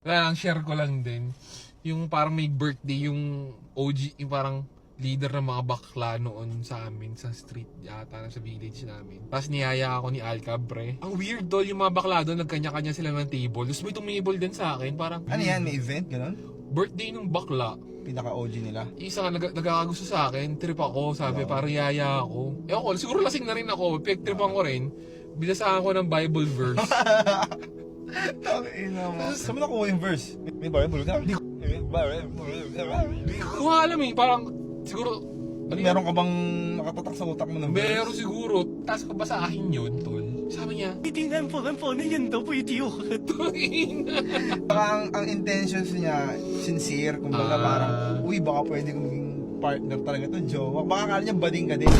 Kaya lang, share ko lang din. Yung parang may birthday, yung OG, yung parang leader ng mga bakla noon sa amin, sa street yata, sa village namin. Tapos niyaya ako ni Alcabre. Ang weird doon, yung mga bakla doon, nagkanya-kanya sila ng table. Tapos may tumable din sa akin, parang... Ano yan? May event? Ganon? Birthday ng bakla. Pinaka-OG nila. Isa nga nagkakagusto sa akin, trip ako, sabi, parang yaya ako. Ewan ko, siguro lasing na rin ako, pag-tripan ko rin, binasaan ko ng Bible verse. Ina mo. Saan mo nakuha yung verse? May Bible ka? Hindi ko. Hindi ko nga alam eh, parang, siguro, ano yun? Meron ka bang nakatatak sa utak mo ng verse? Meron siguro, tapos ko basahin yun, tol. Sabi niya, 一定按不按不那人都不一定有很 Baka ang intentions niya, sincere. Kumbaga parang, uy, baka pwede kong maging partner talaga to, jowa. Baka akala niya bading ka din.